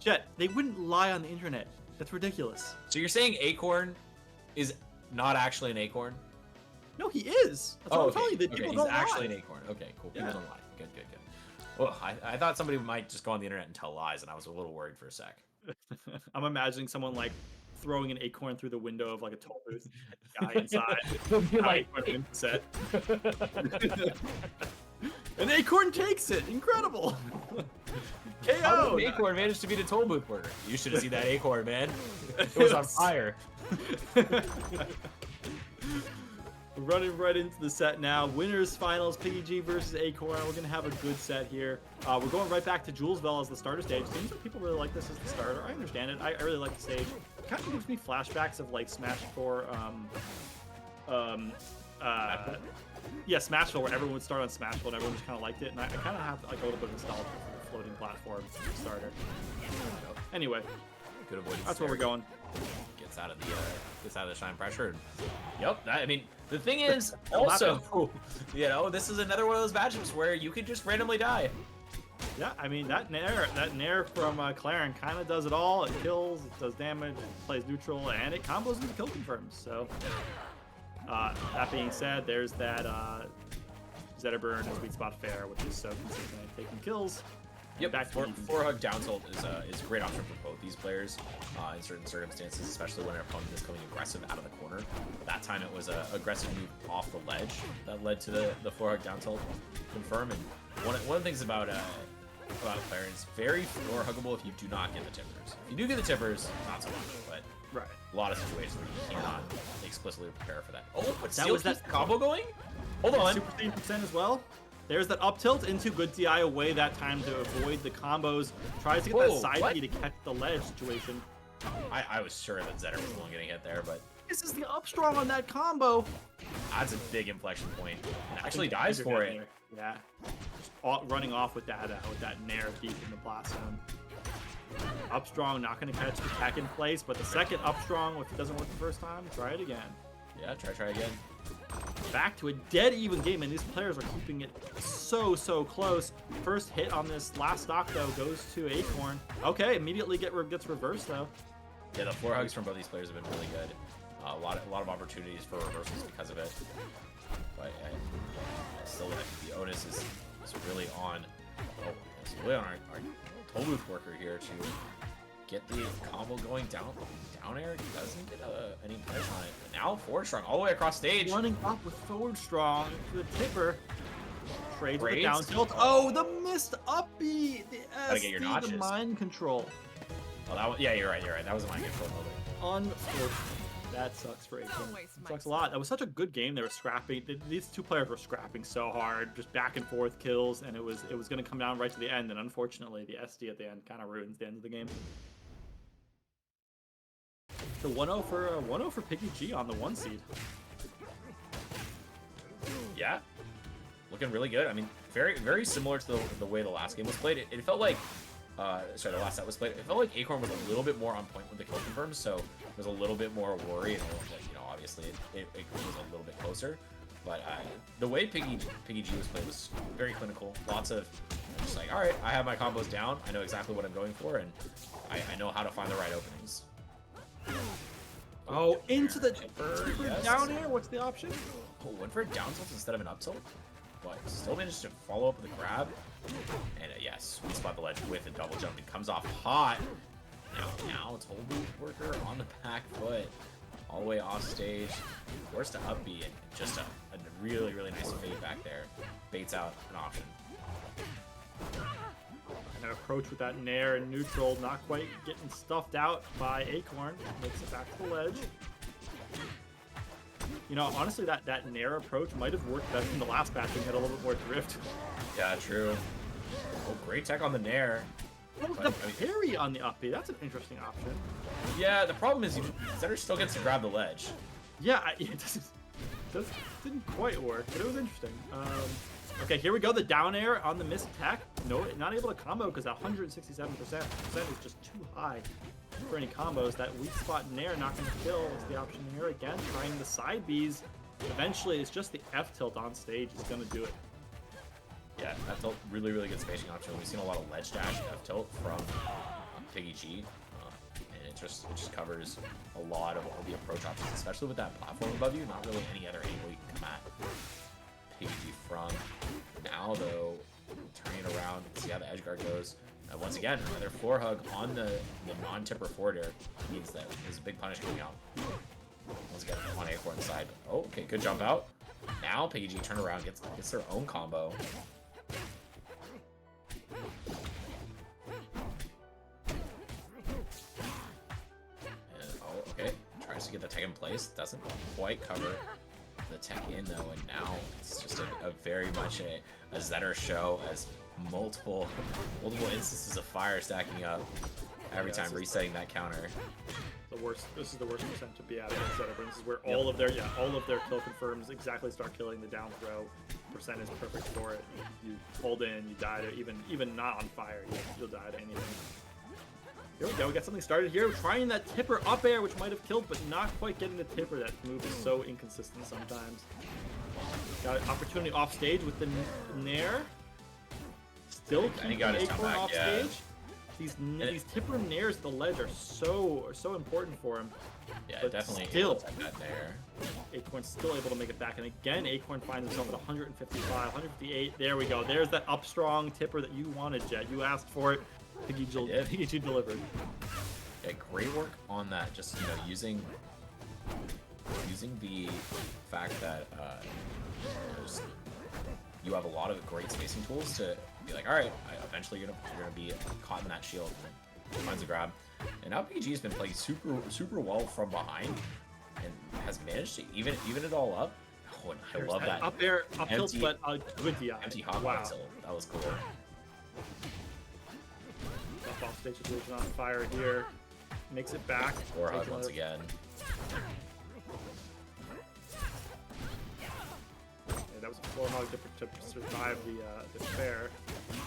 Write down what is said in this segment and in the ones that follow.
Jet, they wouldn't lie on the internet. That's ridiculous. So you're saying Acorn is not actually an Acorn? No, he is. That's what I'm telling you. That people he's don't actually lie. an Acorn. Okay, cool. Yeah. People don't lie. Good. Well, I thought somebody might just go on the internet and tell lies, and I was a little worried for a sec. I'm imagining someone like throwing an acorn through the window of like a toll booth. Guy inside. Like, set. An acorn takes it. Incredible. how KO. did an Acorn manage to beat a toll booth worker? You should have seen that Acorn, man. It was on fire. Running right into the set now. Winners finals, PiggyG versus Acorn. We're going to have a good set here. We're going right back to Julesville as the starter stage. Seems like people really like this as the starter. I understand it. I really like the stage. It kind of gives me flashbacks of like Smash 4. Yeah, Smashville, where everyone would start on Smashville and everyone just kind of liked it. And I kind of have like a little bit of nostalgia for the floating platform starter. Anyway, Good avoidance. that's where we're going. Gets out of the shine pressure. Yep. I mean, the thing is, also, you know, this is another one of those matchups where you could just randomly die. Yeah, I mean, that Nair from Clairen kind of does it all. It kills, it does damage, it plays neutral, and it combos into kill confirms. So, that being said, there's that Zetterburn and Sweet Spot Fair, which is so consistent at taking kills. Yep, Back to even. 4-hug down tilt is a great option for both these players in certain circumstances, especially when an opponent is coming aggressive out of the corner. That time it was an aggressive move off the ledge that led to the 4-hug down tilt confirm. And one of the things about Clairen is very floor huggable if you do not get the tippers. If you do get the tippers, not so much, but Right. a lot of situations where you cannot explicitly prepare for that. Oh, but That still was keeps that the combo going? Hold on. Super 30% as well. There's that up tilt into good DI away that time to avoid the combos. Tries to get that Whoa, side what? B to catch the ledge situation. I was sure that Zetter was the one getting hit there, but This is the up strong on that combo. that's a big inflection point. And actually dies for it. Yeah. Just running off with that Nair deep in the blast zone. Up strong, not going to catch the tech in place, but the second up strong, if it doesn't work the first time, try it again. Yeah, try again. Back to a dead even game, and these players are keeping it so close. First hit on this last stock though goes to Acorn. Okay, immediately gets reversed though. Yeah, the 4-hugs from both these players have been really good. A lot of opportunities for reversals because of it. But still, I think the onus is really on. Oh, it's really on our toll booth worker here to get the combo going down air. He doesn't get any punish on it. But now forward strong all the way across stage. Running up with forward strong to the tipper. Trades with the Trades? down tilt. Oh, the missed up B. The Gotta get your SD, the notches. mind control. Oh, that was, yeah, you're right. That was a mind control moment. Unfortunate. That sucks for Acorn. Sucks a lot. That was such a good game. They were scrapping. These two players were scrapping so hard, just back and forth kills, and it was going to come down right to the end. And unfortunately, the SD at the end kind of ruins the end of the game. The 1-0 for PiggyG on the 1 seed. Yeah, looking really good. I mean, very similar to the way the last game was played. It felt like, the last set was played. It felt like Acorn was a little bit more on point with the kill confirms, so there's a little bit more worry, and obviously it was a little bit closer. But the way PiggyG was played was very clinical. Lots of just like, all right, I have my combos down. I know exactly what I'm going for, and I know how to find the right openings. Oh, into the yes. down air. What's the option? Oh, went for a down tilt instead of an up tilt, but still managed to follow up with a grab. And yes, Sweet Spot the ledge with a double jump. It comes off hot. Now toll booth worker on the back foot, all the way off stage, forced to up B, and just a really nice fade back there. Baits out an option. And an approach with that Nair and neutral, not quite getting stuffed out by Acorn. Makes it back to the ledge. You know, honestly, that Nair approach might have worked better than the last match. We had a little bit more drift. Yeah, true. Oh, great tech on the Nair. Oh, the parry on the up B, that's an interesting option. Yeah, the problem is Zetter still gets to grab the ledge. Yeah, it didn't quite work, but it was interesting. Okay, here we go. The down air on the missed attack. No, not able to combo because that 167% is just too high for any combos. That weak spot Nair not going to kill is the option here. Again, trying the side Bs. Eventually, it's just the F tilt on stage is going to do it. Yeah, that's a really good spacing option. We've seen a lot of ledge dash F tilt from PiggyG, and it just covers a lot of all the approach options, especially with that platform above you. Not really any other angle you can come at PiggyG from. Now though, turning it around, see how the edge guard goes. Once again, another floor hug on the non-tipper forward air means that there's a big punish coming out. Once again, on Acorn's side. Oh, okay, good jump out. Now PiggyG turn around, gets their own combo. And, oh, okay. Tries to get the tech in place. Doesn't quite cover the tech in though, and now it's just a very much a Zetter show as multiple instances of fire stacking up every time resetting that counter. This is the worst percent to be at against Zetterburn. This is where all of their kill confirms exactly start killing. The down throw percent is perfect for it. You hold in, you die to even not on fire, you'll die to anything. Here we go, we got something started here. We're trying that tipper up air, which might have killed, but not quite getting the tipper. That move is so inconsistent sometimes. Got an opportunity off stage with the Nair. Still keeping Acorn off stage. These tipper nairs at the ledge are so important for him. Yeah, but definitely. Still, that nair. Acorn's still able to make it back, and again, Acorn finds himself at 155, 158. There we go. There's that up strong tipper that you wanted, Jet. You asked for it. PiggyG delivered. Yeah, great work on that. Just using the fact that you have a lot of great spacing tools to be like, all right, eventually you're gonna be caught in that shield, and then finds a grab. And now PiggyG has been playing super well from behind, and has managed to even it all up. Oh, and I love that up air, up tilt, but good DI. Empty hop tilt. That was cool. Off stage situation on fire here, makes it back. Floor hug once again. That was a floor hug to survive the fair.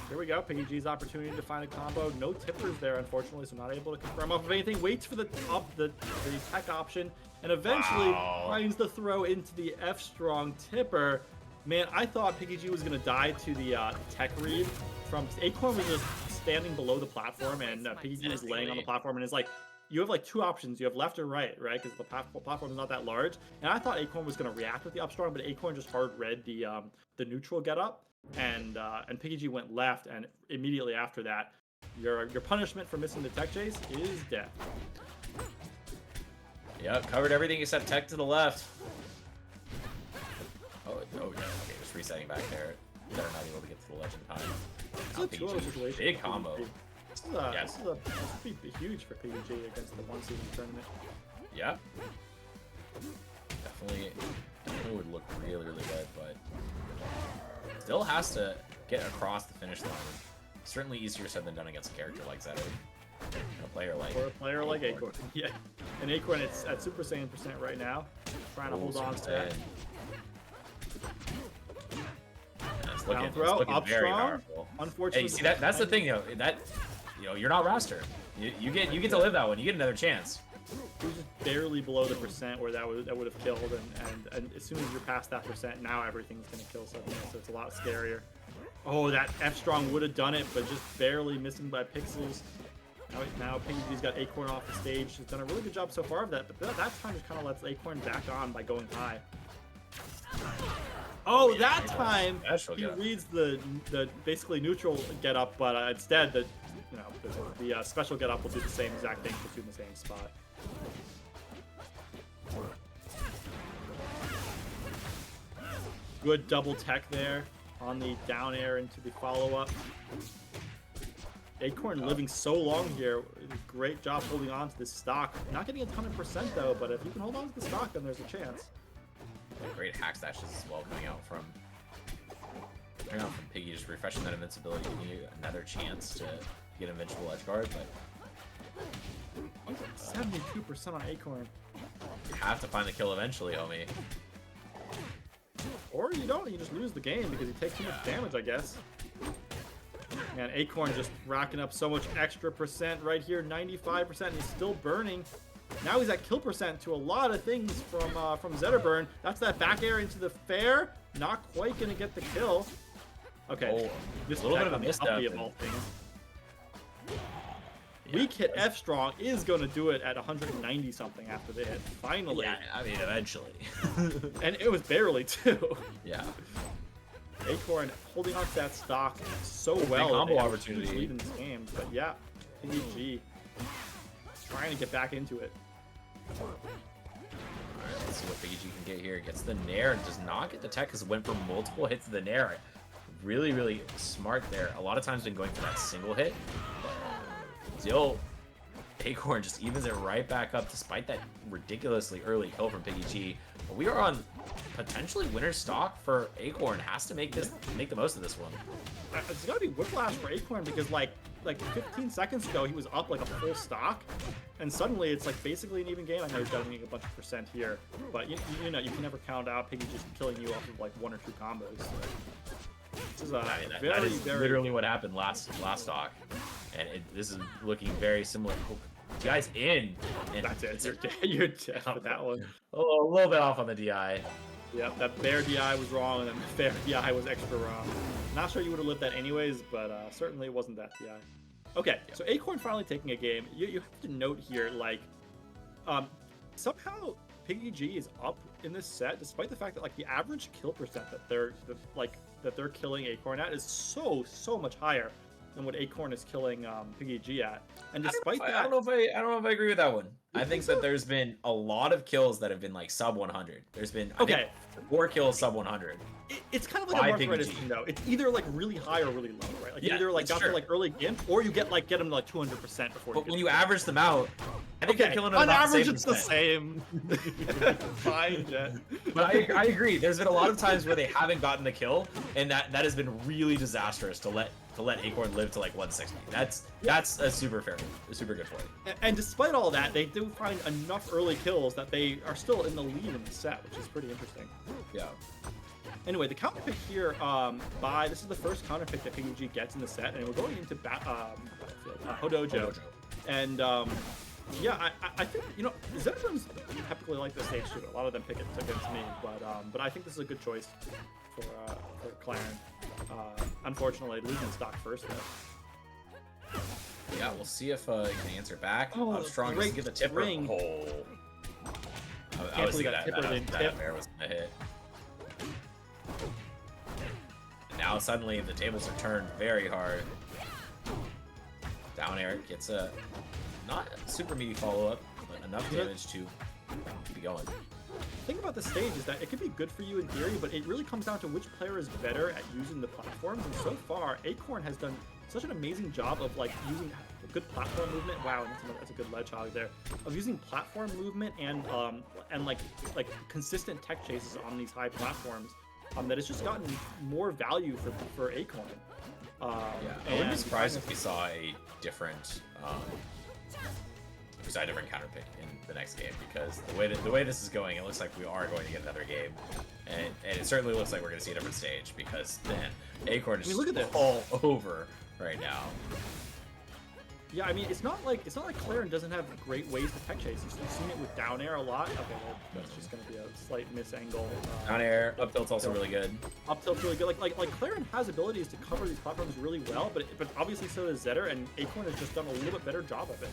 Here we go. PiggyG's opportunity to find a combo. No tippers there, unfortunately, so not able to confirm off of anything. Waits for the tech option, and eventually finds the throw into the F-strong tipper. Man, I thought PiggyG was going to die to the tech read from Acorn. Was just standing below the platform, and PiggyG was laying on the platform, and it's like, you have like two options. You have left or right, right? Because the platform is not that large. And I thought Acorn was going to react with the up strong, but Acorn just hard read the neutral get up, and PiggyG went left, and immediately after that, your punishment for missing the tech chase is death. Yep, covered everything except tech to the left. Oh yeah, okay, just resetting back there. They're not able to get to the ledge in time. PiggyG, big combo. This would be huge for PiggyG against the one season tournament. Yeah. Definitely would look really good, but still has to get across the finish line. Certainly easier said than done against a character like Zetter. A player like Acorn. Yeah. And Acorn, it's at Super Saiyan % right now. Trying to hold on to that. Down throw, up very strong. Powerful. Unfortunately, hey, you see that's the thing, you're not roster. You get to live that one. You get another chance. He was just barely below the % where that would have killed, and as soon as you're past that %, now everything's gonna kill suddenly. So it's a lot scarier. Oh, that F strong would have done it, but just barely missing by pixels. Now PiggyG's got Acorn off the stage. He's done a really good job so far of that, but that time just kind of lets Acorn back on by going high. Oh, that time he reads the basically neutral get up, but instead the special get up will do the same exact thing, just in the same spot. Good double tech there on the down air into the follow up. Acorn living so long here. Great job holding on to this stock. Not getting a ton of % though, but if you can hold on to the stock, then there's a chance. Great hack stashes as well coming out from Piggy, just refreshing that invincibility, giving you another chance to get invincible edge guard, but 72% on Acorn. You have to find the kill eventually, homie. Or you don't, you just lose the game because you take too much damage, I guess. Man, Acorn just racking up so much extra % right here, 95%, and he's still burning. Now he's at kill % to a lot of things from Zetterburn. That's that back air into the fair. Not quite gonna get the kill. Okay, just a little bit of a misstep. Weak hit F strong is going to do it at 190 something after the hit. Finally. Yeah, I mean, eventually. And it was barely too. Yeah. Acorn holding on to that stock so Big well. combo They have a opportunity. huge lead in this game. But yeah, PiggyG trying to get back into it. Alright, let's see what PiggyG can get here. Gets the Nair and does not get the tech because it went for multiple hits of the Nair. Really, really smart there. A lot of times been going for that single hit. Still, Acorn just evens it right back up despite that ridiculously early kill from PiggyG. But we are on potentially winner's stock for Acorn. Has to make the most of this one. It's gotta be whiplash for Acorn because like 15 seconds ago he was up like a full stock, and suddenly it's like basically an even game. I know he's got to make a bunch of percent here, but you know you can never count out Piggy just killing you off of like 1 or 2 combos. So this is that is literally what happened last stock, and this is looking very similar. Oh, DI's in, and that's it. You're dead for that one. Oh, a little bit off on the DI. Yep, that bear DI was wrong, and then the fair DI was extra wrong. Not sure you would have lived that anyways, but certainly it wasn't that DI. Okay, so Acorn finally taking a game. You have to note here, like, somehow PiggyG is up in this set, despite the fact that like the average kill percent that they're killing Acorn at is so much higher than what Acorn is killing PiggyG at. And despite that, I don't know if I agree with that one. I think that there's been a lot of kills that have been like sub 100. There's been I think 4 kills sub 100. It's kind of like a Mark thing though. It's either like really high or really low, right? Like you either like got to like early GIMP, or you get them to like 200% before. But when you average them out, I think they're killing them on average it's the same. Fine, Jet. But I agree. There's been a lot of times where they haven't gotten the kill, and that has been really disastrous to let Acorn live to like 160. That's a super good play. And despite all that, they do find enough early kills that they are still in the lead in the set, which is pretty interesting. Yeah. Anyway, the counter pick here, this is the first counter pick that PiggyG gets in the set, and we're going into Hodojo. And yeah, I think, you know, Zetterburn's typically like this stage too. A lot of them pick it against me, but I think this is a good choice for Clairen. Unfortunately, losing stock first though. Yeah, we'll see if he can answer back. Oh, strong to get the tipper. Oh. I was thinking that bear was gonna hit. And now suddenly the tables are turned very hard. Down air gets a not super meaty follow-up, but enough damage to keep it going. The thing about this stage is that it could be good for you in theory, but it really comes down to which player is better at using the platforms. And so far, Acorn has done such an amazing job of like using good platform movement. Wow, that's a good ledge hog there. Of using platform movement and like consistent tech chases on these high platforms. That it's just gotten more value for Acorn. I wouldn't be surprised if we saw a different counter pick in the next game, because the way this is going, it looks like we are going to get another game, and it certainly looks like we're going to see a different stage, because man, Acorn is look at this all over right now. Yeah, I mean, it's not like Clairen doesn't have great ways to tech chase. You've seen it with down air a lot. Okay, well, that's just going to be a slight miss angle. Down air, up tilt's also really good. Up tilt's really good. Like Clairen has abilities to cover these platforms really well, but obviously so does Zetter, and Acorn has just done a little bit better job of it.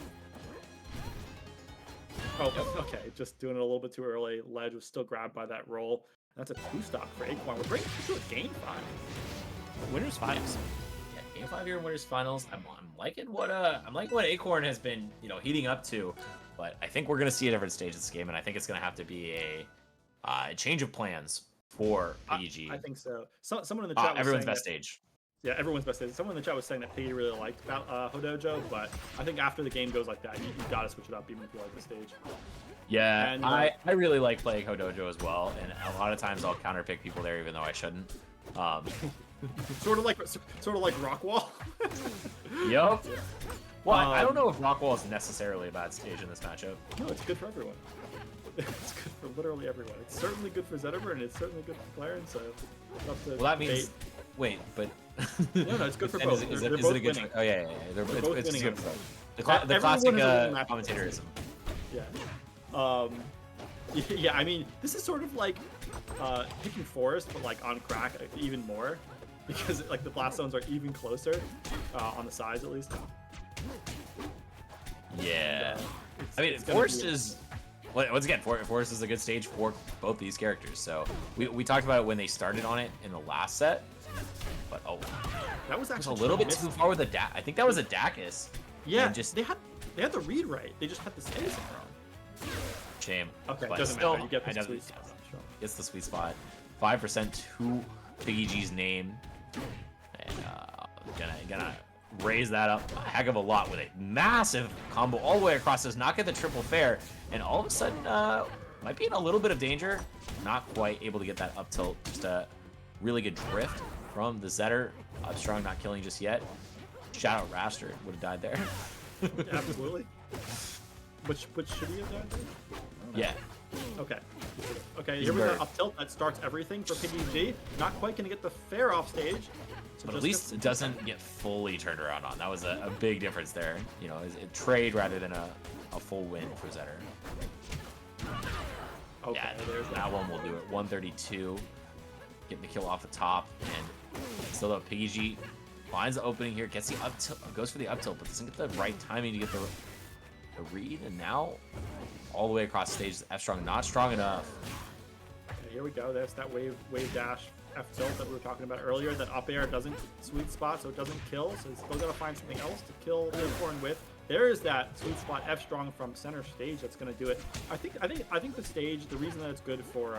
Oh, okay, just doing it a little bit too early. Ledge was still grabbed by that roll. That's a 2-stock for Acorn. We're bringing it to a game 5. Winners finals. Yeah, game 5 here in winners finals. I'm liking what Acorn has been, heating up to, but I think we're gonna see a different stage of this game, and I think it's gonna have to be a change of plans for PiggyG. I think so. Someone in the chat was everyone's saying best stage. Yeah, everyone's best stage. Someone in the chat was saying that Piggy really liked Hodojo, but I think after the game goes like that, you gotta switch it up even if you like the stage. Yeah, and, I really like playing Hodojo as well, and a lot of times I'll counterpick people there even though I shouldn't. sort of like Rockwall. Yep. Yeah. Well, I don't know if Rockwall is necessarily a bad stage in this matchup. No, it's good for everyone. It's good for literally everyone. It's certainly good for Zetterburn, and it's certainly good for Clairen, so well, that means... Wait, but... no, it's good for both. They're both winning. Oh, yeah. It's good for both. The classic commentatorism. Yeah. Yeah, I mean, this is sort of like picking Forest, but like on crack even more, because like the blast zones are even closer on the sides at least. I mean, it's gonna Forest be- is once again, Forest is a good stage for both these characters. So we talked about it when they started on it in the last set, but that was it was a actually little bit missed. too far with the I think that was a Dacus. Yeah, and just they had the read right. They just had the spacing wrong. shame. Okay, but doesn't still, matter. You get I the know sweet spot. Sure. it's the sweet spot. 5% to PiggyG's name, and gonna raise that up a heck of a lot with a massive combo all the way across. Does not get the triple fair, and all of a sudden might be in a little bit of danger. Not quite able to get that up tilt. Just a really good drift from the Zetter. Upstrong not killing just yet. Shout out Raster, would have died there. Absolutely. Which should he have done? Yeah. Okay. Okay, He's here we go. bird. Up tilt, that starts everything for PiggyG. Not quite going to get the fair off stage. So But at just least it doesn't get fully turned around on. That was a big difference there. You know, a trade rather than a full win for Zetter. Okay, Yeah, there's that one will do it. 132. Getting the kill off the top. And still though, PiggyG finds the opening here. Gets the up tilt. Goes for the up tilt, but doesn't get the right timing to get the read. And now all the way across the stage, F-Strong not strong enough. Okay, here we go. There's that wave dash F tilt that we were talking about earlier. That up air doesn't sweet spot, so it doesn't kill. So he's still got to find something else to kill the Acorn with. There is that sweet spot F strong from center stage that's going to do it. I think the stage. The reason that it's good for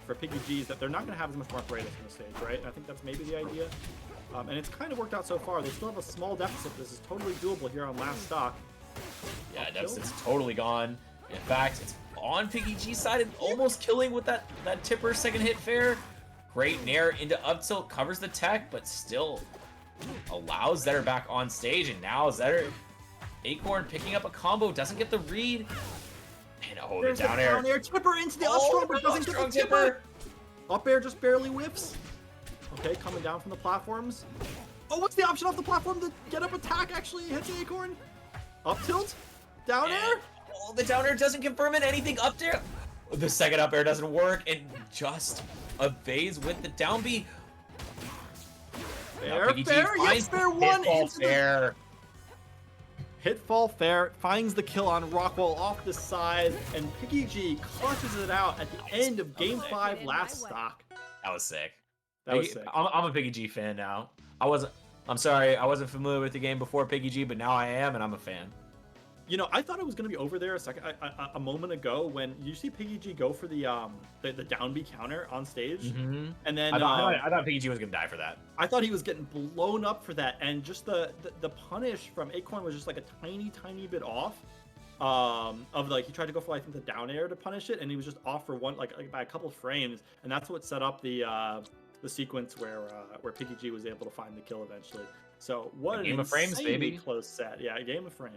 PiggyG is that they're not going to have as much arthritis on the stage, right? And I think that's maybe the idea. And it's kind of worked out so far. They still have a small deficit. This is totally doable here on last stock. Yeah, deficit's totally gone. In fact, it's on PiggyG's side and almost killing with that tipper second hit fair. Great nair into up tilt, covers the tech, but still allows Zetter back on stage. And now Zetter, Acorn picking up a combo, doesn't get the read. And the There's down the air. down air tipper into the up strong, but doesn't get the tipper. Up air just barely whiffs. Okay, coming down from the platforms. Oh, what's the option off the platform? The get up attack actually hits the Acorn. Up tilt, down air. Oh, the down air doesn't confirm it. Anything up there. The second up air doesn't work and just evades with the down B. Fair, yes, fair one into fair. Hit fall fair, finds the kill on Rockwell off the side, and PiggyG clutches it out at the end of Game 5 last stock. That was sick. That was sick. I'm a PiggyG fan now. I'm sorry, I wasn't familiar with the game before PiggyG, but now I am, and I'm a fan. You know, I thought it was going to be over there a moment ago when you see PiggyG go for the down B counter on stage, and then I thought PiggyG was going to die for that. I thought he was getting blown up for that, and just the punish from Acorn was just like a tiny bit off. Of like he tried to go for I think the down air to punish it, and he was just off for one like by a couple frames, and that's what set up the sequence where PiggyG was able to find the kill eventually. So what a game of frames, baby. Close set. Yeah, a game of frames.